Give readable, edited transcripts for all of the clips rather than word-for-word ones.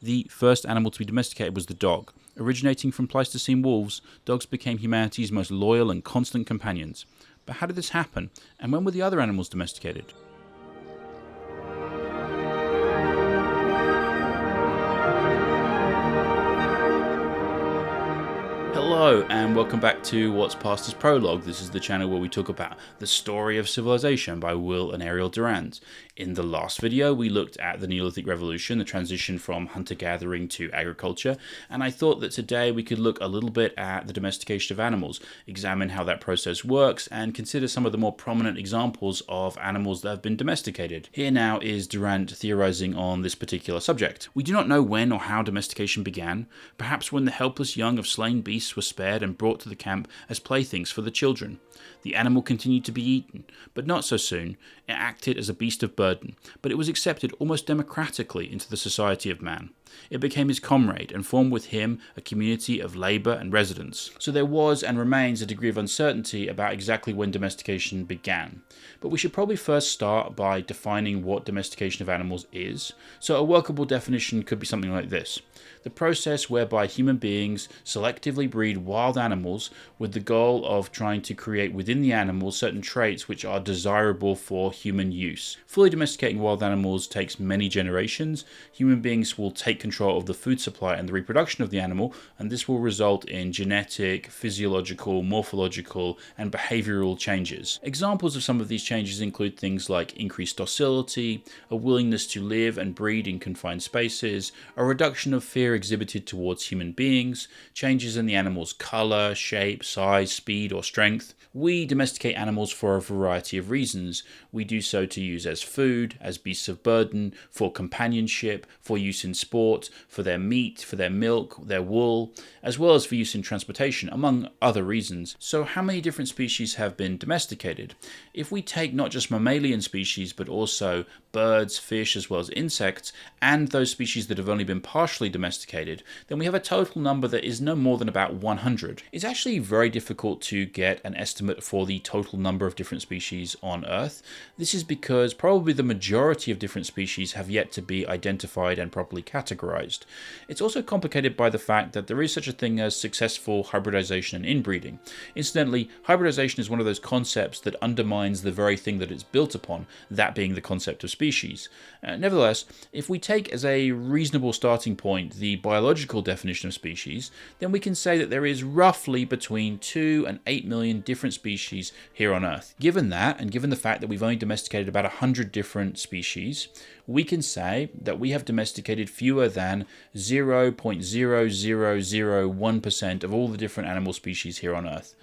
The first animal to be domesticated was the dog. Originating from Pleistocene wolves, dogs became humanity's most loyal and constant companions. But how did this happen, and when were the other animals domesticated? Hello and welcome back to What's Past as Prologue. This is the channel where we talk about the story of civilization by Will and Ariel Durant. In the last video we looked at the Neolithic Revolution, the transition from hunter-gathering to agriculture, and I thought that today we could look a little bit at the domestication of animals, examine how that process works, and consider some of the more prominent examples of animals that have been domesticated. Here now is Durant theorizing on this particular subject. We do not know when or how domestication began, perhaps when the helpless young of slain beasts were spared and brought to the camp as playthings for the children. The animal continued to be eaten, but not so soon. It acted as a beast of burden, but it was accepted almost democratically into the society of man. It became his comrade and formed with him a community of labour and residence. So there was and remains a degree of uncertainty about exactly when domestication began. But we should probably first start by defining what domestication of animals is. So a workable definition could be something like this: the process whereby human beings selectively breed wild animals with the goal of trying to create within the animals certain traits which are desirable for human use. Fully domesticating wild animals takes many generations. Human beings will take control of the food supply and the reproduction of the animal, and this will result in genetic, physiological, morphological, and behavioral changes. Examples of some of these changes include things like increased docility, a willingness to live and breed in confined spaces, a reduction of fear exhibited towards human beings, changes in the animal's colour, shape, size, speed, or strength. We domesticate animals for a variety of reasons. We do so to use as food, as beasts of burden, for companionship, for use in sport, for their meat, for their milk, their wool, as well as for use in transportation, among other reasons. So how many different species have been domesticated? If we take not just mammalian species, but also birds, fish, as well as insects, and those species that have only been partially domesticated, then we have a total number that is no more than about 100. It's actually very difficult to get an estimate for the total number of different species on Earth. This is because probably the majority of different species have yet to be identified and properly categorized. It's also complicated by the fact that there is such a thing as successful hybridization and inbreeding. Incidentally, hybridization is one of those concepts that undermines the very thing that it's built upon, that being the concept of species. Nevertheless, if we take as a reasonable starting point the biological definition of species, then we can say that there is roughly between 2 and 8 million different species here on Earth. Given that, and given the fact that we've only domesticated about 100 different species, we can say that we have domesticated fewer than 0.0001% of all the different animal species here on Earth.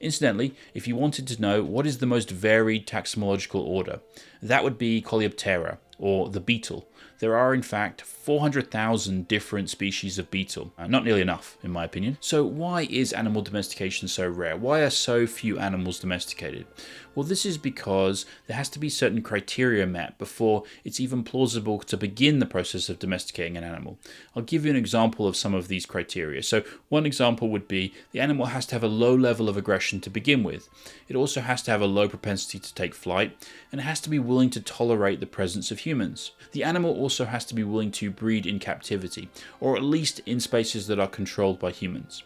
Incidentally, if you wanted to know what is the most varied taxonological order, that would be Coleoptera, or the beetle. There are in fact 400,000 different species of beetle. Not nearly enough, in my opinion. So why is animal domestication so rare? Why are so few animals domesticated? Well, this is because there has to be certain criteria met before it's even plausible to begin the process of domesticating an animal. I'll give you an example of some of these criteria. So one example would be the animal has to have a low level of aggression to begin with. It also has to have a low propensity to take flight, and it has to be willing to tolerate the presence of humans. The animal also has to be willing to breed in captivity, or at least in spaces that are controlled by humans.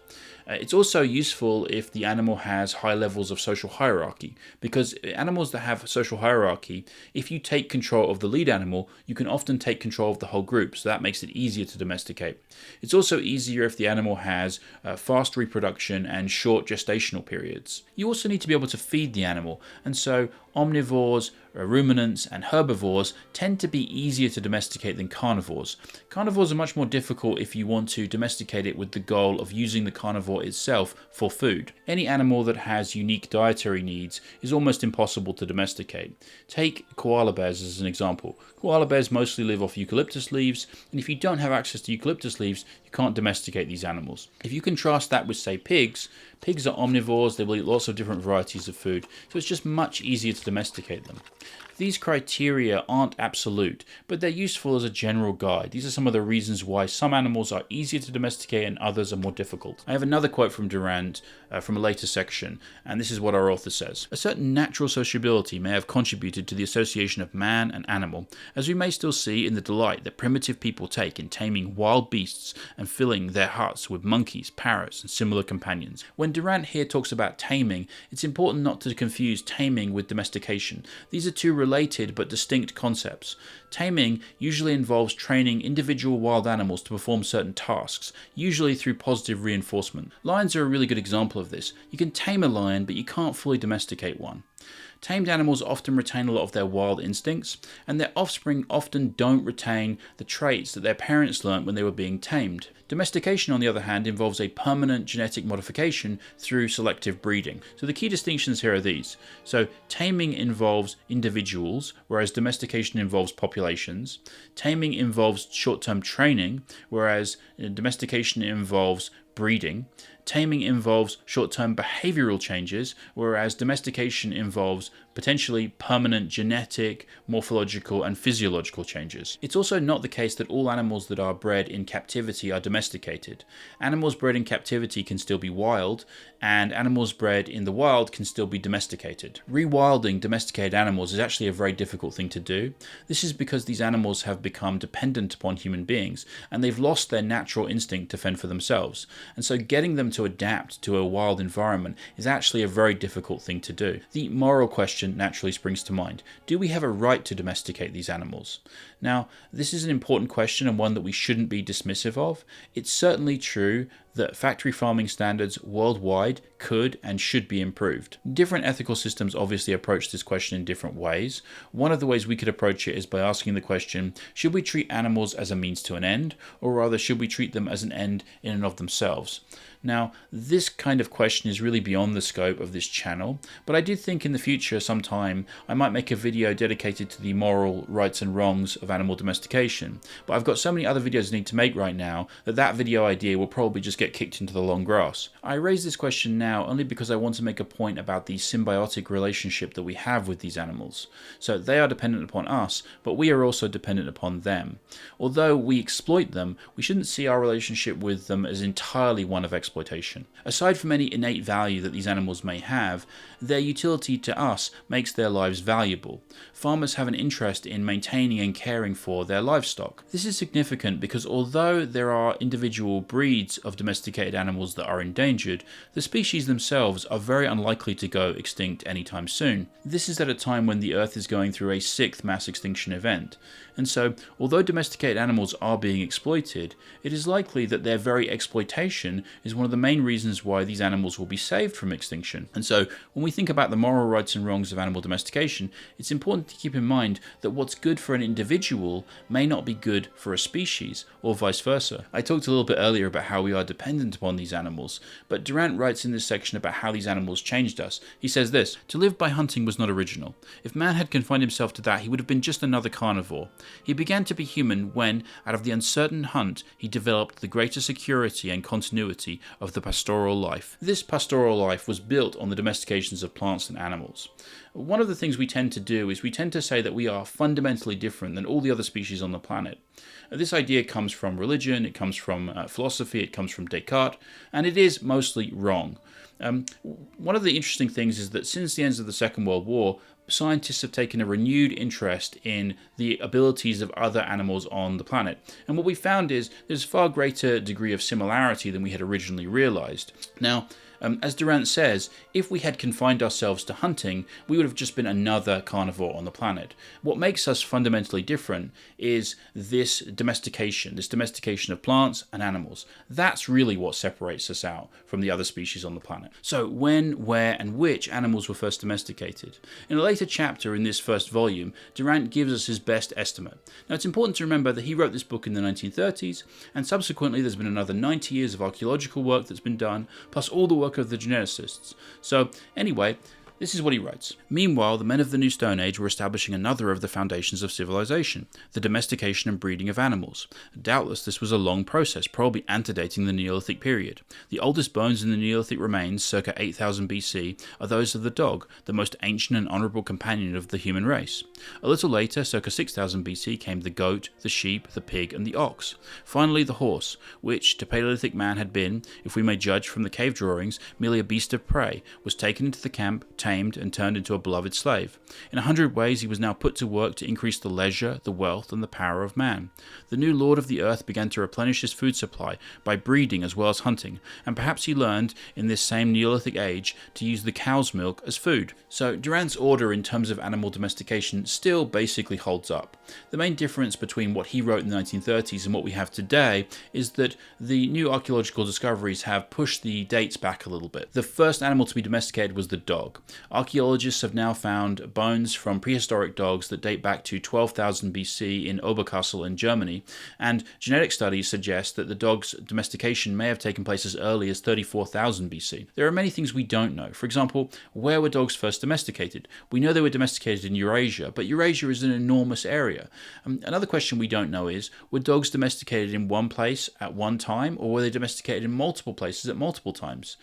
It's also useful if the animal has high levels of social hierarchy, because animals that have social hierarchy, if you take control of the lead animal, you can often take control of the whole group, so that makes it easier to domesticate. It's also easier if the animal has fast reproduction and short gestational periods. You also need to be able to feed the animal, and so omnivores, ruminants, and herbivores tend to be easier to domesticate than carnivores. Carnivores are much more difficult if you want to domesticate it with the goal of using the carnivore itself for food. Any animal that has unique dietary needs is almost impossible to domesticate. Take koala bears as an example. Koala bears mostly live off eucalyptus leaves, and if you don't have access to eucalyptus leaves, you can't domesticate these animals. If you contrast that with, say, pigs, pigs are omnivores, they will eat lots of different varieties of food, so it's just much easier to domesticate them. These criteria aren't absolute, but they're useful as a general guide. These are some of the reasons why some animals are easier to domesticate and others are more difficult. I have another quote from Durant from a later section, and this is what our author says. A certain natural sociability may have contributed to the association of man and animal, as we may still see in the delight that primitive people take in taming wild beasts and filling their huts with monkeys, parrots, and similar companions. When Durant here talks about taming, it's important not to confuse taming with domestication. These are two related but distinct concepts. Taming usually involves training individual wild animals to perform certain tasks, usually through positive reinforcement. Lions are a really good example of this. You can tame a lion, but you can't fully domesticate one. Tamed animals often retain a lot of their wild instincts, and their offspring often don't retain the traits that their parents learnt when they were being tamed. Domestication, on the other hand, involves a permanent genetic modification through selective breeding. So the key distinctions here are these. So taming involves individuals, whereas domestication involves populations. Taming involves short-term training, whereas domestication involves breeding. Taming involves short-term behavioral changes, whereas domestication involves potentially permanent genetic, morphological, and physiological changes. It's also not the case that all animals that are bred in captivity are domesticated. Animals bred in captivity can still be wild, and animals bred in the wild can still be domesticated. Rewilding domesticated animals is actually a very difficult thing to do. This is because these animals have become dependent upon human beings, and they've lost their natural instinct to fend for themselves. And so getting them to adapt to a wild environment is actually a very difficult thing to do. The moral question naturally springs to mind. Do we have a right to domesticate these animals? Now, this is an important question and one that we shouldn't be dismissive of. It's certainly true that factory farming standards worldwide could and should be improved. Different ethical systems obviously approach this question in different ways. One of the ways we could approach it is by asking the question, should we treat animals as a means to an end, or rather should we treat them as an end in and of themselves? Now, this kind of question is really beyond the scope of this channel, but I do think in the future sometime I might make a video dedicated to the moral rights and wrongs of animal domestication. But I've got so many other videos I need to make right now that video idea will probably just get kicked into the long grass. I raise this question now only because I want to make a point about the symbiotic relationship that we have with these animals. So they are dependent upon us, but we are also dependent upon them. Although we exploit them, we shouldn't see our relationship with them as entirely one of exploitation. Aside from any innate value that these animals may have, their utility to us makes their lives valuable. Farmers have an interest in maintaining and caring for their livestock. This is significant because although there are individual breeds of domesticated animals that are endangered, the species themselves are very unlikely to go extinct anytime soon. This is at a time when the Earth is going through a 6th mass extinction event. And so, although domesticated animals are being exploited, it is likely that their very exploitation is one of the main reasons why these animals will be saved from extinction. And so, when we think about the moral rights and wrongs of animal domestication, it's important to keep in mind that what's good for an individual may not be good for a species, or vice versa. I talked a little bit earlier about how we are dependent upon these animals, but Durant writes in this section about how these animals changed us. He says this, "To live by hunting was not original. If man had confined himself to that, he would have been just another carnivore. He began to be human when, out of the uncertain hunt, he developed the greater security and continuity of the pastoral life." This pastoral life was built on the domestications of plants and animals. One of the things we tend to do is we tend to say that we are fundamentally different than all the other species on the planet. This idea comes from religion, it comes from philosophy, it comes from Descartes, and it is mostly wrong. One of the interesting things is that since the end of the Second World War, scientists have taken a renewed interest in the abilities of other animals on the planet. And what we found is there's a far greater degree of similarity than we had originally realized. Now, as Durant says, if we had confined ourselves to hunting, we would have just been another carnivore on the planet. What makes us fundamentally different is this domestication of plants and animals. That's really what separates us out from the other species on the planet. So when, where, and which animals were first domesticated? In a later chapter in this first volume, Durant gives us his best estimate. Now, it's important to remember that he wrote this book in the 1930s, and subsequently there's been another 90 years of archaeological work that's been done, plus all the work of the geneticists. So anyway, This is what he writes. Meanwhile, the men of the New Stone Age were establishing another of the foundations of civilization, the domestication and breeding of animals. Doubtless this was a long process, probably antedating the Neolithic period. The oldest bones in the Neolithic remains, circa 8000 BC, are those of the dog, the most ancient and honourable companion of the human race. A little later, circa 6000 BC, came the goat, the sheep, the pig and the ox. Finally the horse, which to Paleolithic man had been, if we may judge from the cave drawings, merely a beast of prey, was taken into the camp, tamed and turned into a beloved slave. In 100 ways he was now put to work to increase the leisure, the wealth and the power of man. The new lord of the earth began to replenish his food supply by breeding as well as hunting, and perhaps he learned in this same Neolithic age to use the cow's milk as food. So Durant's order in terms of animal domestication still basically holds up. The main difference between what he wrote in the 1930s and what we have today is that the new archaeological discoveries have pushed the dates back a little bit. The first animal to be domesticated was the dog. Archaeologists have now found bones from prehistoric dogs that date back to 12,000 BC in Oberkassel in Germany, and genetic studies suggest that the dog's domestication may have taken place as early as 34,000 BC. There are many things we don't know. For example, where were dogs first domesticated? We know they were domesticated in Eurasia, but Eurasia is an enormous area. Another question we don't know is, were dogs domesticated in one place at one time, or were they domesticated in multiple places at multiple times?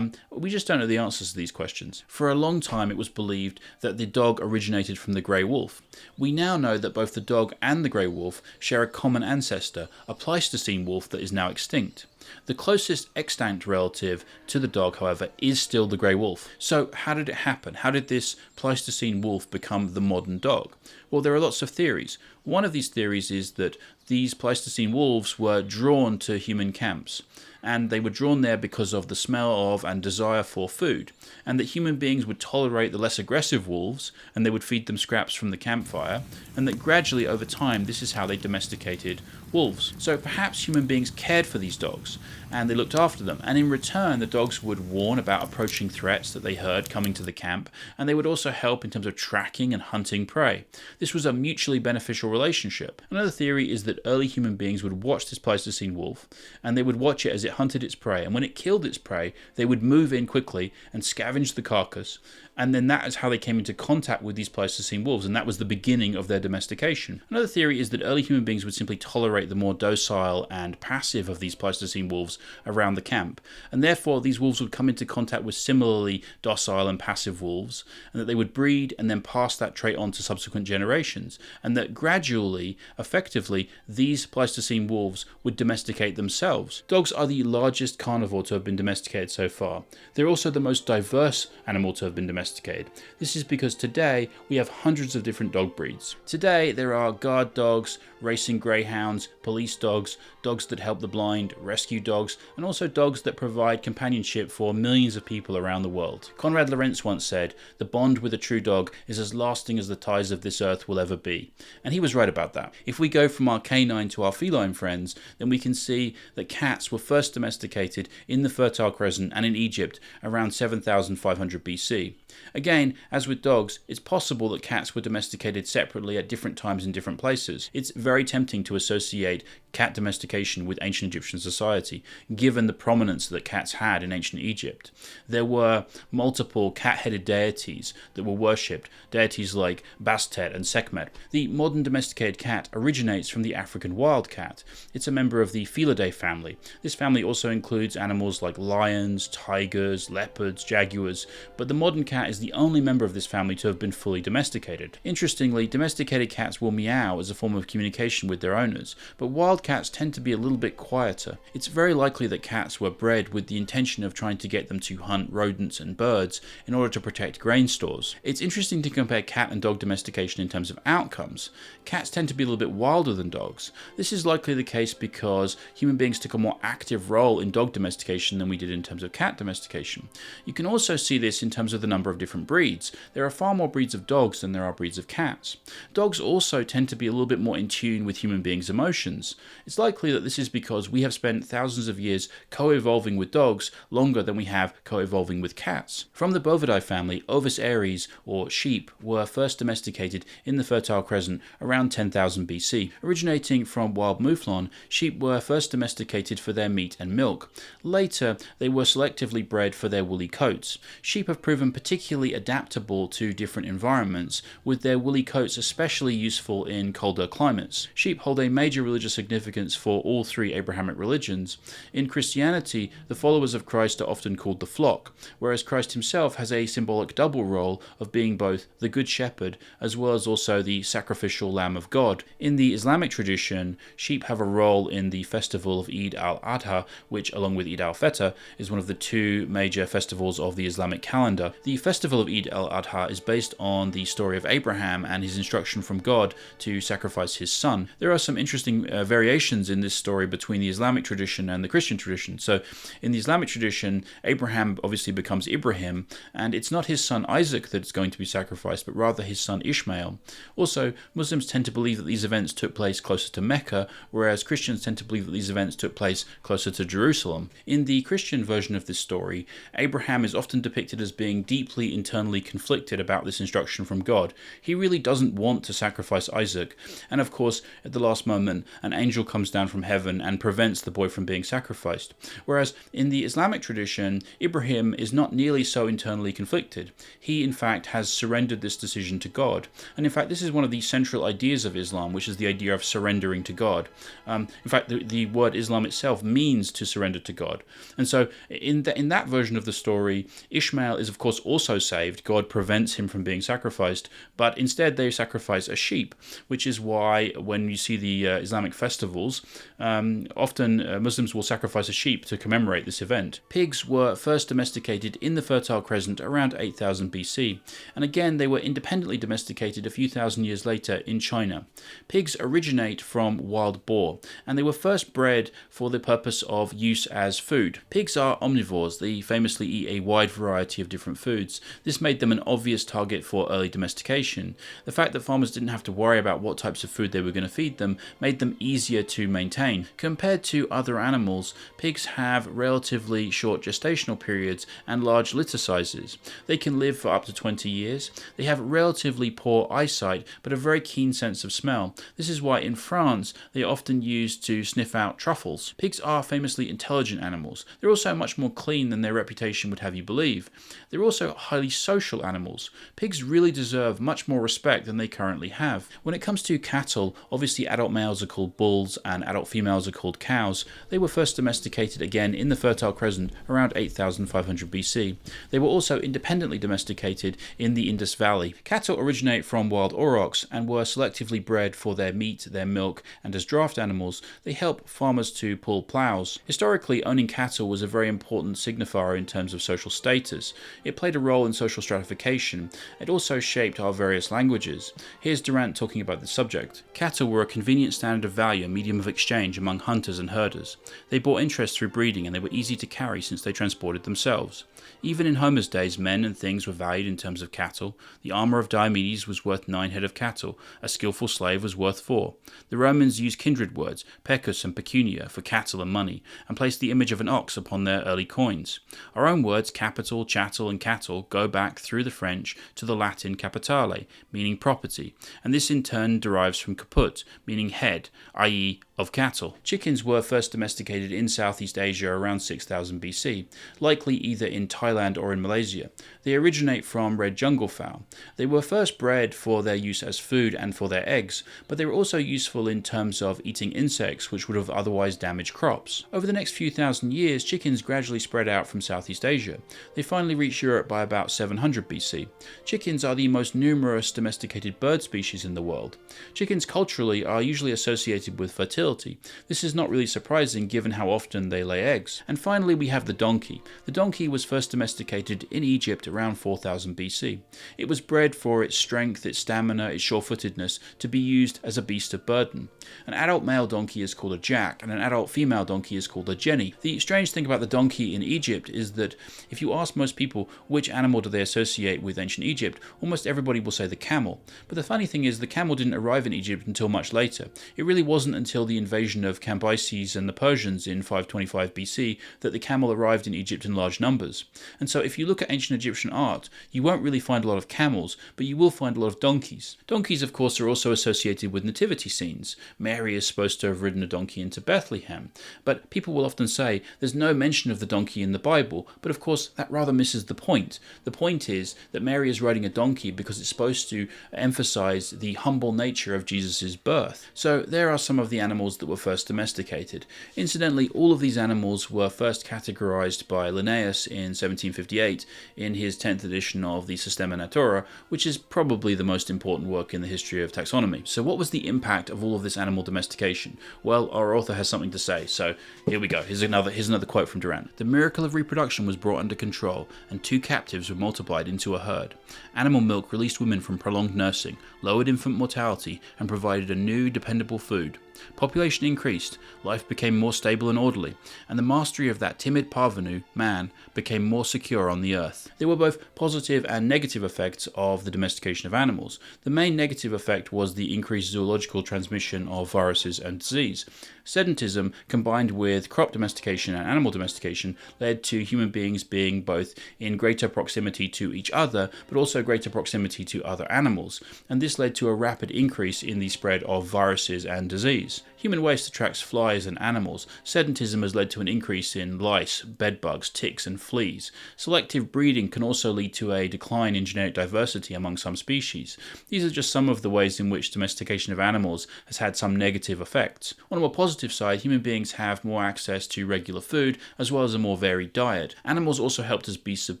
We just don't know the answers to these questions. For a long time it was believed that the dog originated from the grey wolf. We now know that both the dog and the grey wolf share a common ancestor, a Pleistocene wolf that is now extinct. The closest extant relative to the dog, however, is still the grey wolf. So how did it happen? How did this Pleistocene wolf become the modern dog? Well, there are lots of theories. One of these theories is that these Pleistocene wolves were drawn to human camps, and they were drawn there because of the smell of and desire for food, and that human beings would tolerate the less aggressive wolves, and they would feed them scraps from the campfire, and that gradually over time this is how they domesticated wolves. So perhaps human beings cared for these dogs, and they looked after them, and in return the dogs would warn about approaching threats that they heard coming to the camp, and they would also help in terms of tracking and hunting prey. This was a mutually beneficial relationship. Another theory is that early human beings would watch this Pleistocene wolf, and they would watch it as it hunted its prey, and when it killed its prey they would move in quickly and scavenge the carcass, and then that is how they came into contact with these Pleistocene wolves, and that was the beginning of their domestication. Another theory is that early human beings would simply tolerate the more docile and passive of these Pleistocene wolves around the camp, and therefore these wolves would come into contact with similarly docile and passive wolves, and that they would breed and then pass that trait on to subsequent generations, and that gradually, effectively, these Pleistocene wolves would domesticate themselves. Dogs are the largest carnivore to have been domesticated so far. They're also the most diverse animal to have been domesticated. This is because today we have hundreds of different dog breeds. Today there are guard dogs, racing greyhounds, police dogs, dogs that help the blind, rescue dogs, and also dogs that provide companionship for millions of people around the world. Konrad Lorenz once said, "The bond with a true dog is as lasting as the ties of this earth will ever be." And he was right about that. If we go from our canine to our feline friends, then we can see that cats were first domesticated in the Fertile Crescent and in Egypt around 7500 BC. Again, as with dogs, it's possible that cats were domesticated separately at different times in different places. It's very tempting to associate cat domestication with ancient Egyptian society, given the prominence that cats had in ancient Egypt. There were multiple cat-headed deities that were worshipped, deities like Bastet and Sekhmet. The modern domesticated cat originates from the African wild cat. It's a member of the Felidae family. This family also includes animals like lions, tigers, leopards, jaguars, but the modern cat is the only member of this family to have been fully domesticated. Interestingly, domesticated cats will meow as a form of communication with their owners, but wild cats tend to be a little bit quieter. It's very likely that cats were bred with the intention of trying to get them to hunt rodents and birds in order to protect grain stores. It's interesting to compare cat and dog domestication in terms of outcomes. Cats tend to be a little bit wilder than dogs. This is likely the case because human beings took a more active role in dog domestication than we did in terms of cat domestication. You can also see this in terms of the number of different breeds. There are far more breeds of dogs than there are breeds of cats. Dogs also tend to be a little bit more in tune with human beings' emotions. It's likely that this is because we have spent thousands of years co-evolving with dogs longer than we have co-evolving with cats. From the Bovidae family, Ovis aries, or sheep, were first domesticated in the Fertile Crescent around 10,000 BC. Originating from wild mouflon, sheep were first domesticated for their meat and milk. Later, they were selectively bred for their woolly coats. Sheep have proven particularly particularly adaptable to different environments, with their woolly coats especially useful in colder climates. Sheep hold a major religious significance for all three Abrahamic religions. In Christianity, the followers of Christ are often called the flock, whereas Christ himself has a symbolic double role of being both the Good Shepherd as well as also the sacrificial Lamb of God. In the Islamic tradition, sheep have a role in the festival of Eid al-Adha, which, along with Eid al-Fitr, is one of the two major festivals of the Islamic calendar. The festival of Eid al-Adha is based on the story of Abraham and his instruction from God to sacrifice his son. There are some interesting variations in this story between the Islamic tradition and the Christian tradition. So, in the Islamic tradition, Abraham obviously becomes Ibrahim, and it's not his son Isaac that's going to be sacrificed, but rather his son Ishmael. Also, Muslims tend to believe that these events took place closer to Mecca, whereas Christians tend to believe that these events took place closer to Jerusalem. In the Christian version of this story, Abraham is often depicted as being deeply internally conflicted about this instruction from God. He really doesn't want to sacrifice Isaac, and of course, at the last moment, an angel comes down from heaven and prevents the boy from being sacrificed. Whereas in the Islamic tradition, Ibrahim is not nearly so internally conflicted. He, in fact, has surrendered this decision to God. And in fact, this is one of the central ideas of Islam, which is the idea of surrendering to God. In fact, the word Islam itself means to surrender to God. And so in that version of the story, Ishmael is of course also saved. God prevents him from being sacrificed, but instead they sacrifice a sheep, which is why when you see the Islamic festivals, often Muslims will sacrifice a sheep to commemorate this event. Pigs were first domesticated in the Fertile Crescent around 8000 BC, and again they were independently domesticated a few thousand years later in China. Pigs originate from wild boar, and they were first bred for the purpose of use as food. Pigs are omnivores. They famously eat a wide variety of different foods. This made them an obvious target for early domestication. The fact that farmers didn't have to worry about what types of food they were going to feed them made them easier to maintain. Compared to other animals, pigs have relatively short gestational periods and large litter sizes. They can live for up to 20 years. They have relatively poor eyesight, but a very keen sense of smell. This is why in France they are often used to sniff out truffles. Pigs are famously intelligent animals. They're also much more clean than their reputation would have you believe. They're also highly social animals. Pigs really deserve much more respect than they currently have. When it comes to cattle, obviously adult males are called bulls and adult females are called cows. They were first domesticated again in the Fertile Crescent around 8500 BC. They were also independently domesticated in the Indus Valley. Cattle originate from wild aurochs and were selectively bred for their meat, their milk, and as draft animals, they help farmers to pull plows. Historically, owning cattle was a very important signifier in terms of social status. It played a role in social stratification. It also shaped our various languages. Here's Durant talking about the subject. Cattle were a convenient standard of value and medium of exchange among hunters and herders. They bore interest through breeding, and they were easy to carry since they transported themselves. Even in Homer's days, men and things were valued in terms of cattle. The armor of Diomedes was worth 9 head of cattle. A skillful slave was worth 4. The Romans used kindred words, pecus and pecunia, for cattle and money, and placed the image of an ox upon their early coins. Our own words, capital, chattel, and cattle, go back through the French to the Latin capitale, meaning property, and this in turn derives from caput, meaning head, i.e. of cattle. Chickens were first domesticated in Southeast Asia around 6000 BC, likely either in Thailand or in Malaysia. They originate from red jungle fowl. They were first bred for their use as food and for their eggs, but they were also useful in terms of eating insects which would have otherwise damaged crops. Over the next few thousand years, chickens gradually spread out from Southeast Asia. They finally reached Europe by about 700 BC. Chickens are the most numerous domesticated bird species in the world. Chickens culturally are usually associated with fertility. This is not really surprising given how often they lay eggs. And finally we have the donkey. The donkey was first domesticated in Egypt around 4000 BC. It was bred for its strength, its stamina, its sure-footedness to be used as a beast of burden. An adult male donkey is called a jack and an adult female donkey is called a jenny. The strange thing about the donkey in Egypt is that if you ask most people which animal do they associate with ancient Egypt, almost everybody will say the camel. But the funny thing is the camel didn't arrive in Egypt until much later. It really wasn't until the invasion of Cambyses and the Persians in 525 BC that the camel arrived in Egypt in large numbers. And so if you look at ancient Egyptian art, you won't really find a lot of camels, but you will find a lot of donkeys. Donkeys, of course, are also associated with nativity scenes. Mary is supposed to have ridden a donkey into Bethlehem, but people will often say there's no mention of the donkey in the Bible, but of course that rather misses the point. The point is that Mary is riding a donkey because it's supposed to emphasize the humble nature of Jesus' birth. So there are some of the animals that were first domesticated. Incidentally, all of these animals were first categorized by Linnaeus in 1758 in his 10th edition of the Systema Naturae, which is probably the most important work in the history of taxonomy. So what was the impact of all of this animal domestication? Well, our author has something to say, so here we go. Here's another quote from Durant. "The miracle of reproduction was brought under control, and 2 captives were multiplied into a herd. Animal milk released women from prolonged nursing, lowered infant mortality, and provided a new, dependable food. Population increased, life became more stable and orderly, and the mastery of that timid parvenu, man, became more secure on the earth." There were both positive and negative effects of the domestication of animals. The main negative effect was the increased zoological transmission of viruses and disease. Sedentism, combined with crop domestication and animal domestication, led to human beings being both in greater proximity to each other, but also greater proximity to other animals, and this led to a rapid increase in the spread of viruses and disease. Human waste attracts flies and animals. Sedentism has led to an increase in lice, bedbugs, ticks, and fleas. Selective breeding can also lead to a decline in genetic diversity among some species. These are just some of the ways in which domestication of animals has had some negative effects. On a more positive side, human beings have more access to regular food, as well as a more varied diet. Animals also helped as beasts of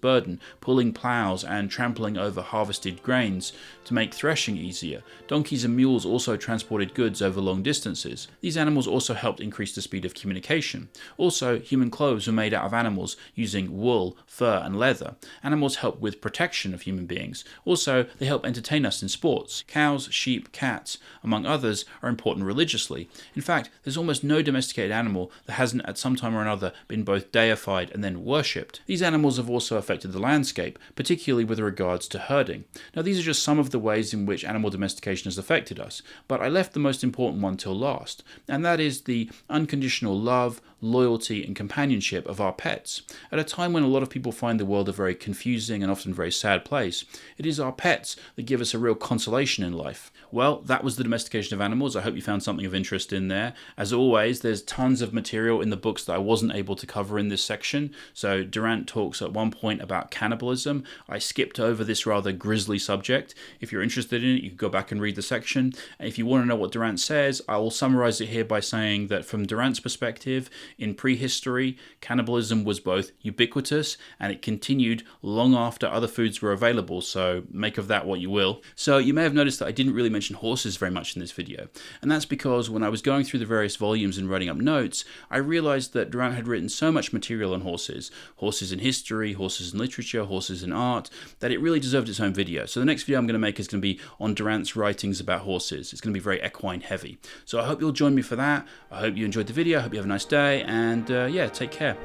burden, pulling plows and trampling over harvested grains to make threshing easier. Donkeys and mules also transported goods over long distances. These animals also helped increase the speed of communication. Also, human clothes were made out of animals using wool, fur, and leather. Animals help with protection of human beings. Also, they help entertain us in sports. Cows, sheep, cats, among others, are important religiously. In fact, there's almost no domesticated animal that hasn't at some time or another been both deified and then worshipped. These animals have also affected the landscape, particularly with regards to herding. Now, these are just some of the ways in which animal domestication has affected us, but I left the most important one till last, and that is the unconditional love, loyalty, and companionship of our pets. At a time when a lot of people find the world a very confusing and often very sad place, it is our pets that give us a real consolation in life. Well, that was the domestication of animals. I hope you found something of interest in there. As always, there's tons of material in the books that I wasn't able to cover in this section. So Durant talks at one point about cannibalism. I skipped over this rather grisly subject. If you're interested in it, you can go back and read the section. And if you want to know what Durant says, I will summarize it here by saying that from Durant's perspective, in prehistory, cannibalism was both ubiquitous and it continued long after other foods were available, so make of that what you will. So you may have noticed that I didn't really mention horses very much in this video, and that's because when I was going through the various volumes and writing up notes, I realized that Durant had written so much material on horses in history, horses in literature, horses in art, that it really deserved its own video. So the next video I'm going to make is going to be on Durant's writings about horses. It's going to be very equine heavy. So I hope you'll join me for that. I hope you enjoyed the video. I hope you have a nice day, and yeah, take care.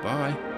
Bye.